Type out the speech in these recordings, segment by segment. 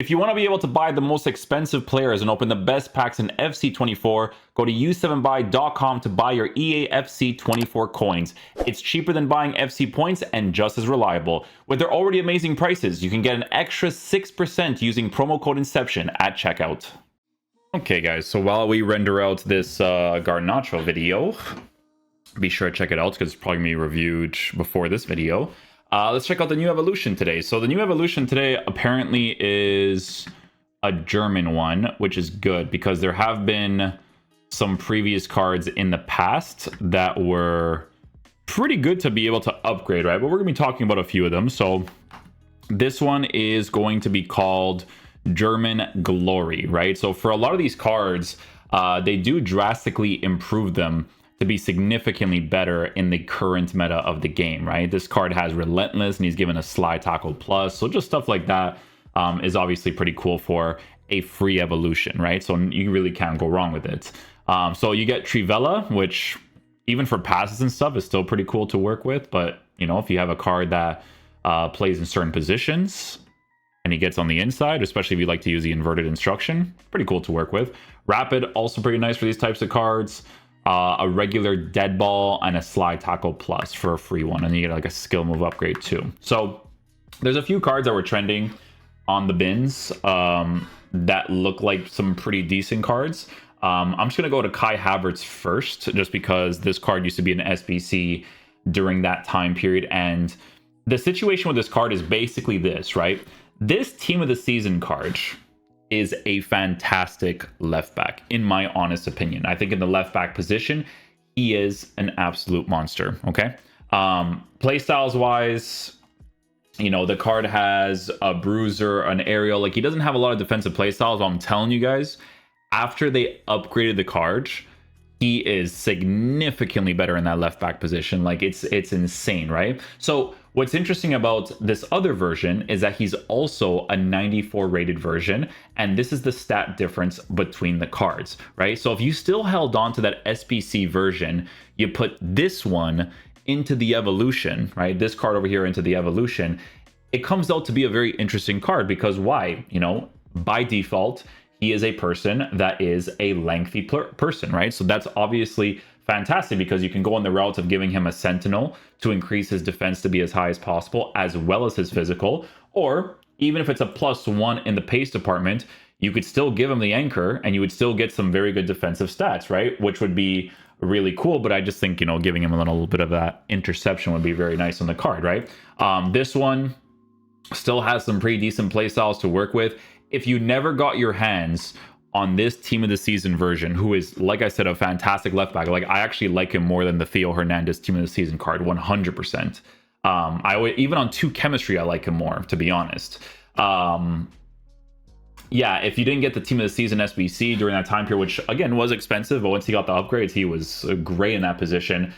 If you want to be able to buy the most expensive players and open the best packs in FC24, go to u7buy.com to buy your EA FC24 coins. It's cheaper than buying FC points and just as reliable. With their already amazing prices, you can get an extra 6% using promo code Inception at checkout. Okay guys, so while we render out this Garnacho video, be sure to check it out because it's probably going to be reviewed before this video. Let's check out the new evolution today. So the new evolution today apparently is a German one, which is good because there have been some previous cards in the past that were pretty good to be able to upgrade, right? But we're going to be talking about a few of them. So this one is going to be called German Glory, right? So for a lot of these cards, they do drastically improve them to be significantly better in the current meta of the game, right? This card has Relentless and he's given a Slide Tackle Plus. So just stuff like that is obviously pretty cool for a free evolution, right? So you really can't go wrong with it. So you get Trivella, which even for passes and stuff is still pretty cool to work with. But, you know, if you have a card that plays in certain positions and he gets on the inside, especially if you like to use the inverted instruction, pretty cool to work with. Rapid, also pretty nice for these types of cards. A regular dead ball and a Slide Tackle Plus for a free one, and you get like a skill move upgrade too. So there's a few cards that were trending on the bins that look like some pretty decent cards. I'm just gonna go to Kai Havertz first, just because this card used to be an SBC during that time period, and the situation with this card is basically this, right? This Team of the Season card is a fantastic left back, in my honest opinion. I think in the left back position, he is an absolute monster, okay? Playstyles wise, you know, the card has a bruiser, an aerial. Like, he doesn't have a lot of defensive playstyles, but I'm telling you guys, after they upgraded the card, he is significantly better in that left back position. Like, it's insane, right? So what's interesting about this other version is that he's also a 94 rated version, and this is the stat difference between the cards, right? So if you still held on to that SBC version, you put this one into the evolution, right? This card over here into the evolution, it comes out to be a very interesting card because why? You know, by default, he is a person that is a lengthy person, right? So that's obviously fantastic because you can go on the route of giving him a sentinel to increase his defense to be as high as possible, as well as his physical. Or even if it's a +1 in the pace department, you could still give him the anchor and you would still get some very good defensive stats, right? Which would be really cool. But I just think, you know, giving him a little bit of that interception would be very nice on the card, right? This one still has some pretty decent playstyles to work with. If you never got your hands on this Team of the Season version, who is, like I said, a fantastic left back. Like, I actually like him more than the Theo Hernandez Team of the Season card, 100%. Even on 2 chemistry, I like him more, to be honest. Yeah, if you didn't get the Team of the Season SBC during that time period, which again was expensive, but once he got the upgrades, he was great in that position.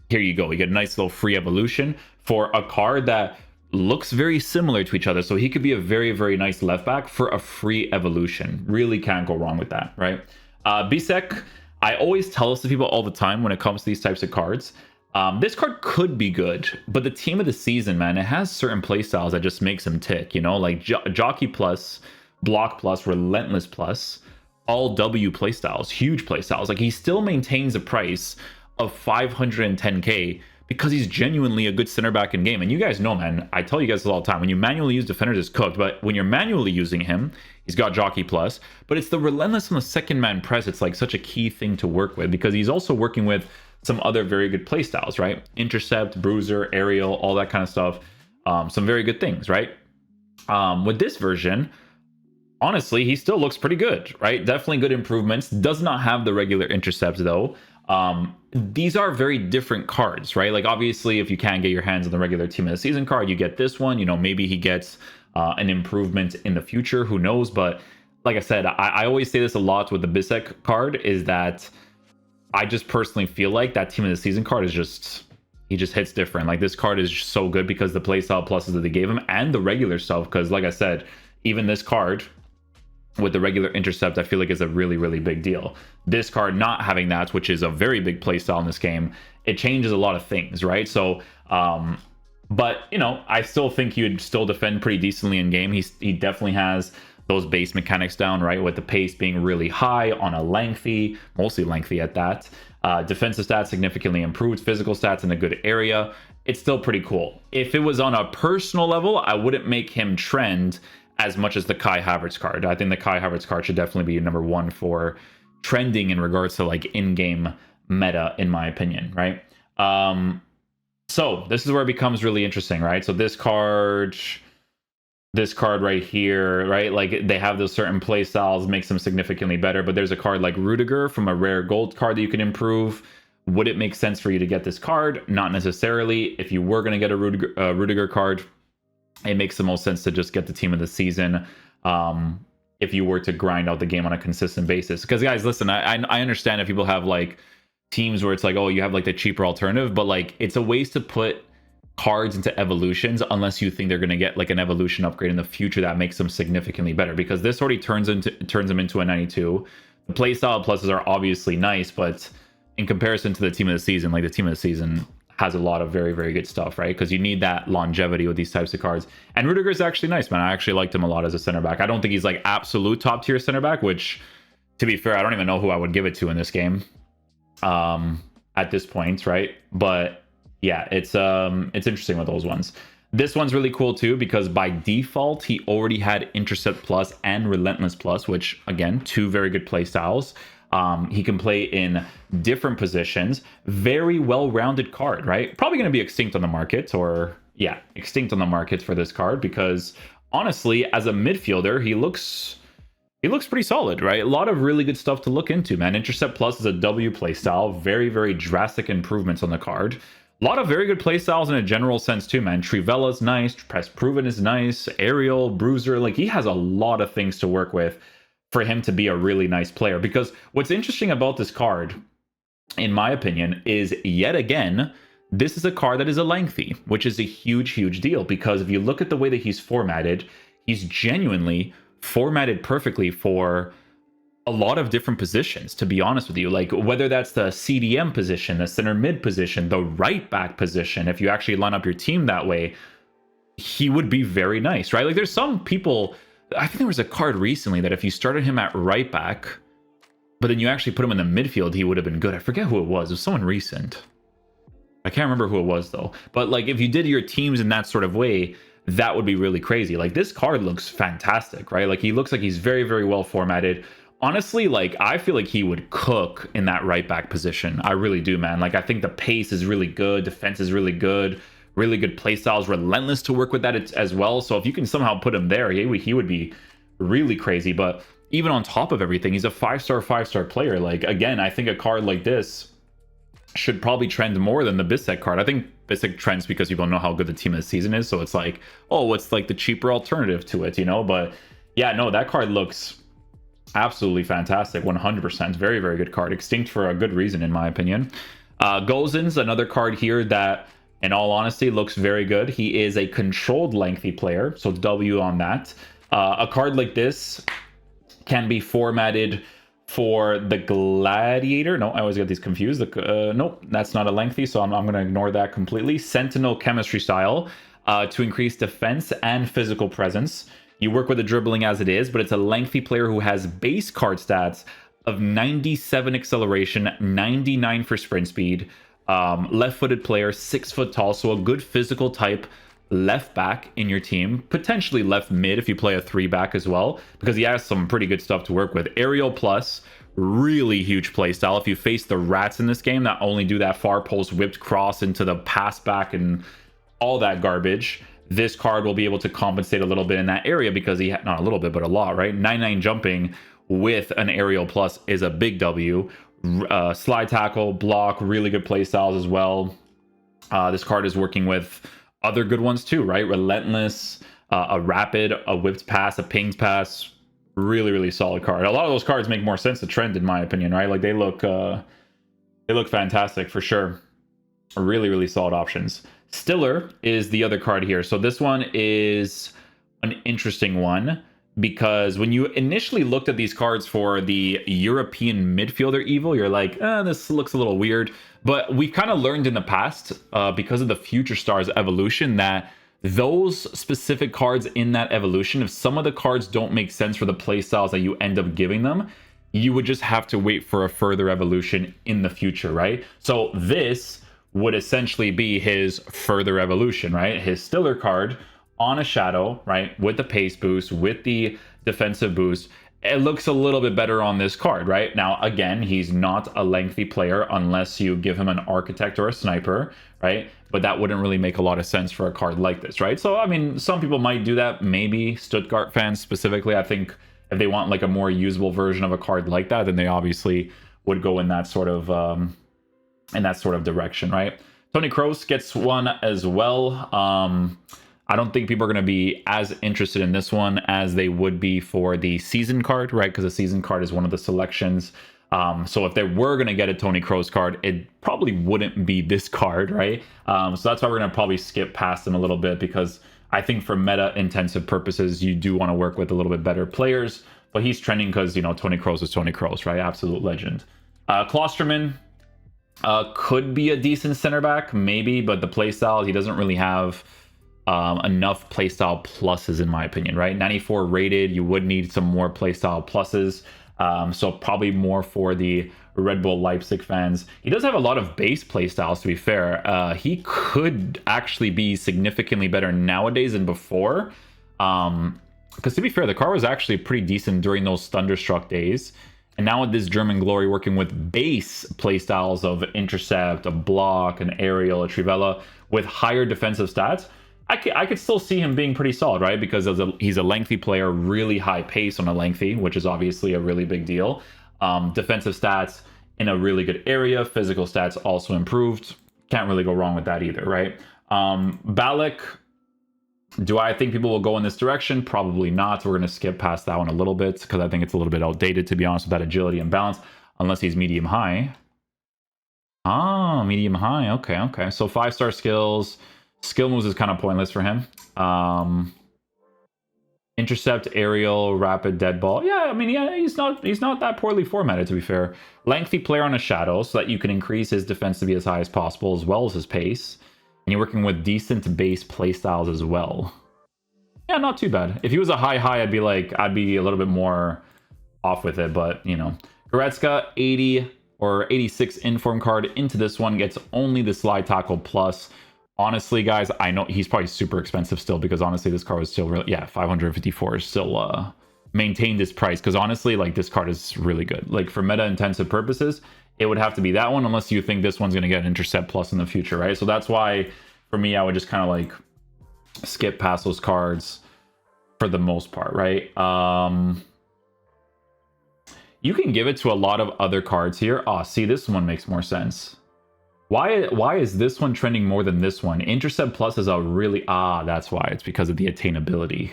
Here you go. You get a nice little free evolution for a card that looks very similar to each other, so he could be a very, very nice left back for a free evolution. Really can't go wrong with that, right? Busquets, I always tell this to people all the time when it comes to these types of cards. This card could be good, but the Team of the Season, man, it has certain playstyles that just makes him tick, you know, like Jockey Plus, Block Plus, Relentless Plus, all W playstyles, huge playstyles. Like, he still maintains a price of 510k because he's genuinely a good center back in game. And you guys know, man, I tell you guys this all the time, when you manually use defenders, it's cooked. But when you're manually using him, he's got Jockey Plus. But it's the Relentless on the second man press. It's like such a key thing to work with because he's also working with some other very good playstyles, right? Intercept, Bruiser, Aerial, all that kind of stuff. Some very good things, right? With this version, honestly, he still looks pretty good, right? Definitely good improvements. Does not have the regular intercepts, though. These are very different cards, right? Like, obviously, if you can't get your hands on the regular Team of the Season card, you get this one. You know, maybe he gets an improvement in the future. Who knows? But like I said, I always say this a lot with the Busquets card, is that I just personally feel like that Team of the Season card is just, he just hits different. Like, this card is so good because the playstyle pluses that they gave him and the regular stuff. Because like I said, even this card with the regular intercept, I feel like is a really, really big deal. This card not having that, which is a very big playstyle in this game, it changes a lot of things, right? So, but, you know, I still think he would still defend pretty decently in game. He definitely has those base mechanics down, right? With the pace being really high on a lengthy, mostly lengthy at that. Defensive stats significantly improved, physical stats in a good area. It's still pretty cool. If it was on a personal level, I wouldn't make him trend as much as the Kai Havertz card. I think the Kai Havertz card should definitely be number one for trending in regards to like in-game meta, in my opinion, right? So this is where it becomes really interesting, right? So this card right here, right? Like they have those certain play styles, makes them significantly better. But there's a card like Rudiger from a rare gold card that you can improve. Would it make sense for you to get this card? Not necessarily. If you were going to get a Rudiger card, it makes the most sense to just get the team of the season. If you were to grind out the game on a consistent basis. Because guys, listen, I understand if people have like teams where it's like, oh, you have like the cheaper alternative, but like it's a waste to put cards into evolutions unless you think they're going to get like an evolution upgrade in the future that makes them significantly better, because this already turns them into a 92. The playstyle pluses are obviously nice, but in comparison to the team of the season, like the team of the season has a lot of very, very good stuff, right? Because you need that longevity with these types of cards. And Rudiger is actually nice, man. I actually liked him a lot as a center back. I don't think he's like absolute top tier center back, which to be fair, I don't even know who I would give it to in this game at this point, right? But yeah, it's interesting with those ones. This one's really cool too, because by default, he already had Intercept Plus and Relentless Plus, which again, two very good play styles. He can play in different positions. Very well-rounded card, right? Probably going to be extinct on the market, or yeah, extinct on the market for this card, because honestly, as a midfielder, he looks pretty solid, right? A lot of really good stuff to look into, man. Intercept Plus is a W play style. Very, very drastic improvements on the card. A lot of very good play styles in a general sense too, man. Trivella's nice. Press Proven is nice. Aerial, Bruiser, like he has a lot of things to work with for him to be a really nice player. Because what's interesting about this card, in my opinion, is yet again, this is a card that is a lengthy, which is a huge, huge deal. Because if you look at the way that he's formatted, he's genuinely formatted perfectly for a lot of different positions, to be honest with you. Like whether that's the CDM position, the center mid position, the right back position, if you actually line up your team that way, he would be very nice, right? Like there's some people, I think there was a card recently that if you started him at right back, but then you actually put him in the midfield, he would have been good. I forget who it was. It was someone recent. I can't remember who it was though. But like if you did your teams in that sort of way, that would be really crazy. Like this card looks fantastic, right? Like he looks like he's very, very well formatted. Honestly, like I feel like he would cook in that right back position. I really do, man. Like I think the pace is really good, defense is really good play styles, relentless to work with that as well. So if you can somehow put him there, he would be really crazy. But even on top of everything, he's a five-star player. Like again, I think a card like this should probably trend more than the Busquets card. I think Busquets trends because people know how good the team of the season is. So it's like, oh, what's like the cheaper alternative to it, you know? But yeah, no, that card looks absolutely fantastic. 100%. Very, very good card. Extinct for a good reason, in my opinion. Gozin's another card here that, in all honesty, looks very good. He is a controlled lengthy player, so W on that. A card like this can be formatted for the Gladiator. No, I always get these confused. Nope, that's not a lengthy, so I'm going to ignore that completely. Sentinel chemistry style to increase defense and physical presence. You work with the dribbling as it is, but it's a lengthy player who has base card stats of 97 acceleration, 99 for sprint speed, left-footed player, 6 foot tall, so a good physical type left back in your team, potentially left mid if you play a 3-back as well, because he has some pretty good stuff to work with. Aerial plus, really huge play style. If you face the rats in this game that only do that far post whipped cross into the pass back and all that garbage, this card will be able to compensate a little bit in that area, because he had, not a little bit, but a lot, right? 99 jumping with an aerial plus is a big W. Slide tackle, block, really good play styles as well. This card is working with other good ones too, right? Relentless, a rapid, a whipped pass, a pinged pass. Really, really solid card. A lot of those cards make more sense to trend, in my opinion, right? Like they look fantastic for sure. Really, really solid options. Stiller is the other card here. So this one is an interesting one, because when you initially looked at these cards for the European midfielder Evo, you're like, this looks a little weird. But we've kind of learned in the past, because of the Future Stars evolution, that those specific cards in that evolution, if some of the cards don't make sense for the playstyles that you end up giving them, you would just have to wait for a further evolution in the future, right? So this would essentially be his further evolution, right? His Stiller card on a shadow, right? With the pace boost, with the defensive boost. It looks a little bit better on this card, right? Now, again, he's not a lengthy player unless you give him an architect or a sniper, right? But that wouldn't really make a lot of sense for a card like this, right? So, I mean, some people might do that. Maybe Stuttgart fans specifically, I think if they want like a more usable version of a card like that, then they obviously would go in that sort of direction, right? Toni Kroos gets one as well. I don't think people are going to be as interested in this one as they would be for the season card, right? Because the season card is one of the selections. So if they were going to get a Toni Kroos card, it probably wouldn't be this card, right? So that's why we're going to probably skip past them a little bit, because I think for meta-intensive purposes, you do want to work with a little bit better players. But he's trending because, you know, Toni Kroos is Toni Kroos, right? Absolute legend. Klostermann could be a decent center back, maybe, but the playstyle, he doesn't really have enough playstyle pluses in my opinion, right? 94 rated, you would need some more playstyle pluses. So probably more for the Red Bull Leipzig fans. He does have a lot of base playstyles, to be fair. He could actually be significantly better nowadays than before. Because to be fair, the car was actually pretty decent during those Thunderstruck days. And now with this German Glory working with base playstyles of intercept, a block, an aerial, a trivela with higher defensive stats, I could still see him being pretty solid, right? Because he's a lengthy player, really high pace on a lengthy, which is obviously a really big deal. Defensive stats in a really good area. Physical stats also improved. Can't really go wrong with that either, right? Ballack, do I think people will go in this direction? Probably not. We're going to skip past that one a little bit because I think it's a little bit outdated, to be honest, with that agility and balance, unless he's medium high. Ah, medium high. Okay. So 5-star skills. Skill moves is kind of pointless for him. Intercept, aerial, rapid, dead ball. Yeah, I mean, yeah, he's not that poorly formatted, to be fair. Lengthy player on a shadow so that you can increase his defense to be as high as possible, as well as his pace. And you're working with decent base playstyles as well. Yeah, not too bad. If he was a high, I'd be a little bit more off with it, but you know. Goretzka, 80 or 86 inform card into this one, gets only the slide tackle plus. Honestly, guys, I know he's probably super expensive still, because honestly, this card was still really, yeah, 554 is still maintained this price, because honestly, like, this card is really good. Like, for meta-intensive purposes, it would have to be that one, unless you think this one's going to get intercept plus in the future, right? So that's why, for me, I would just kind of like skip past those cards for the most part, right? You can give it to a lot of other cards here. Oh, see, this one makes more sense. Why is this one trending more than this one? Intercept plus is a really... Ah, that's why. It's because of the attainability.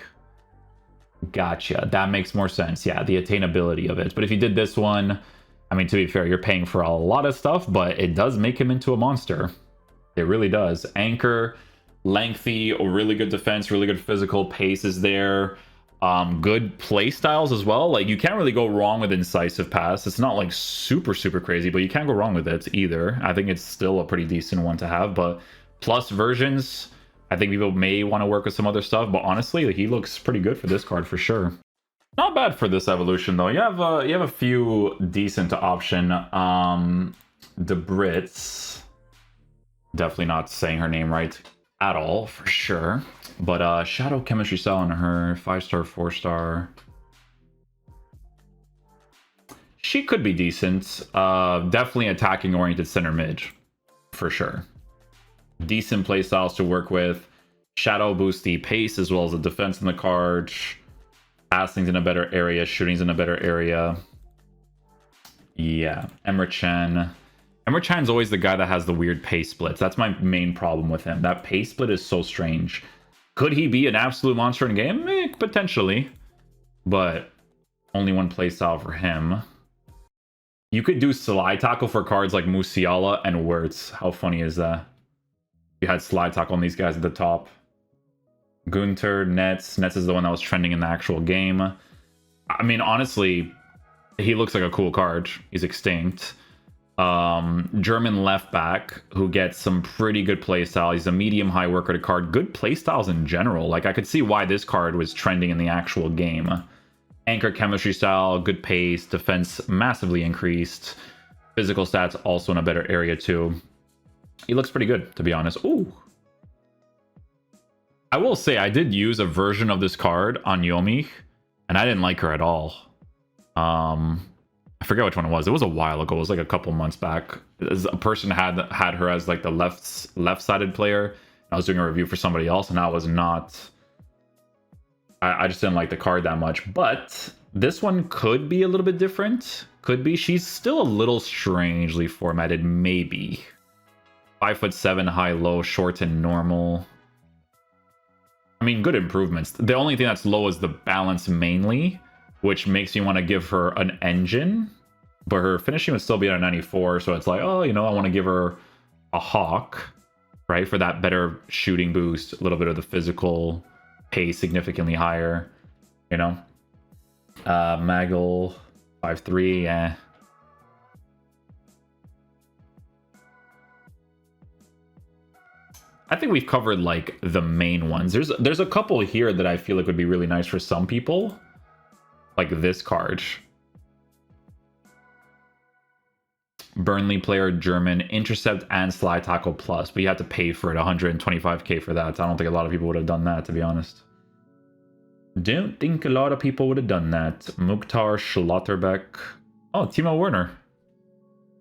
Gotcha. That makes more sense. Yeah, the attainability of it. But if you did this one, I mean, to be fair, you're paying for a lot of stuff, but it does make him into a monster. It really does. Anchor, lengthy, really good defense, really good physical, pace is there. Good play styles as well. Like, you can't really go wrong with incisive pass. It's not like super crazy, but you can't go wrong with it either. I think it's still a pretty decent one to have. But plus versions, I think people may want to work with some other stuff, but honestly, he looks pretty good for this card for sure. Not bad for this evolution though. You have a few decent option. The Brits, definitely not saying her name right at all for sure. But shadow chemistry style on her, 5-star, 4-star. She could be decent. Definitely attacking oriented center mid for sure. Decent play styles to work with. Shadow boosts the pace as well as the defense in the card. Passing's in a better area, shooting's in a better area. Yeah, Emre Can. Emre Can's always the guy that has the weird pace splits. That's my main problem with him. That pace split is so strange. Could he be an absolute monster in game? Potentially. But only one playstyle for him. You could do slide tackle for cards like Musiala and Wirtz. How funny is that? You had slide tackle on these guys at the top. Gunter, Nets. Nets is the one that was trending in the actual game. I mean, honestly, he looks like a cool card. He's extinct. German left back who gets some pretty good playstyle. He's a medium high work rate card. Good playstyles in general. Like I could see why this card was trending in the actual game. Anchor chemistry style, good pace, defense massively increased. Physical stats also in a better area too. He looks pretty good, to be honest. Ooh. I will say I did use a version of this card on Yomi, and I didn't like her at all. I forget which one it was. It was a while ago. It was like a couple months back. A person had her as like the left-sided player. I was doing a review for somebody else, and I was not. I just didn't like the card that much. But this one could be a little bit different. Could be. She's still a little strangely formatted. Maybe 5'7", high, low, short, and normal. I mean, good improvements. The only thing that's low is the balance mainly, which makes me want to give her an engine, but her finishing would still be at a 94. So it's like, oh, you know, I want to give her a hawk, right? For that better shooting boost, a little bit of the physical pace significantly higher, you know? Maggle, 5'3", yeah. I think we've covered like the main ones. There's a couple here that I feel like would be really nice for some people. Like this card. Burnley player, German, intercept and slide tackle plus, but you have to pay for it, 125k for that. I don't think a lot of people would have done that, to be honest. Don't think a lot of people would have done that. Mukhtar Schlotterbeck. Oh, Timo Werner.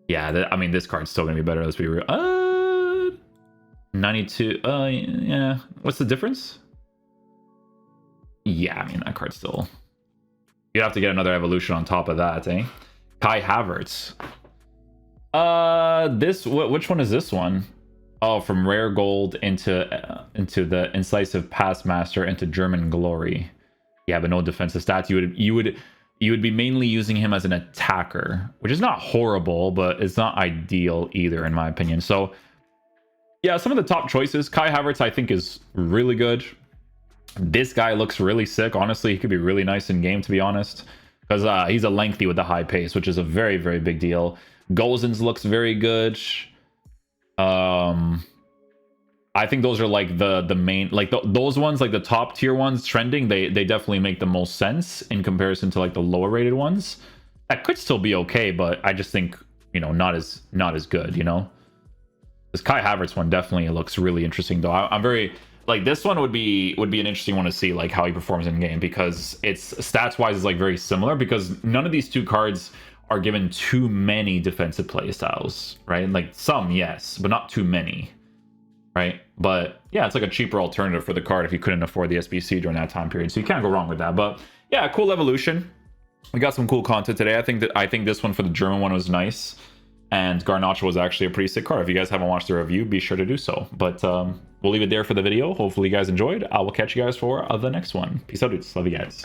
Yeah, I mean, this card's still going to be better, let's be real. 92. Yeah. What's the difference? Yeah, I mean, that card's still... You have to get another evolution on top of that, eh? Kai Havertz. Which one is this one? Oh, from rare gold into the incisive pass master into German glory. Yeah, but no defensive stats. You would be mainly using him as an attacker, which is not horrible, but it's not ideal either, in my opinion. So, yeah, some of the top choices. Kai Havertz, I think, is really good. This guy looks really sick. Honestly, he could be really nice in game, to be honest, because he's a lengthy with the high pace, which is a very, very big deal. Gozens looks very good. I think those are like the main, like those ones, like the top tier ones trending. They definitely make the most sense in comparison to like the lower rated ones. That could still be okay, but I just think, you know, not as good, you know. This Kai Havertz one definitely looks really interesting, though. I'm very like, this one would be an interesting one to see, like how he performs in game, because it's stats wise is like very similar, because none of these two cards are given too many defensive play styles, right? Like some, yes, but not too many, right? But yeah, it's like a cheaper alternative for the card if you couldn't afford the SBC during that time period, so you can't go wrong with that. But yeah, cool evolution. We got some cool content today. I think this one for the German one was nice. And Garnacho was actually a pretty sick card. If you guys haven't watched the review, be sure to do so. But we'll leave it there for the video. Hopefully you guys enjoyed. I will catch you guys for the next one. Peace out, dudes. Love you guys.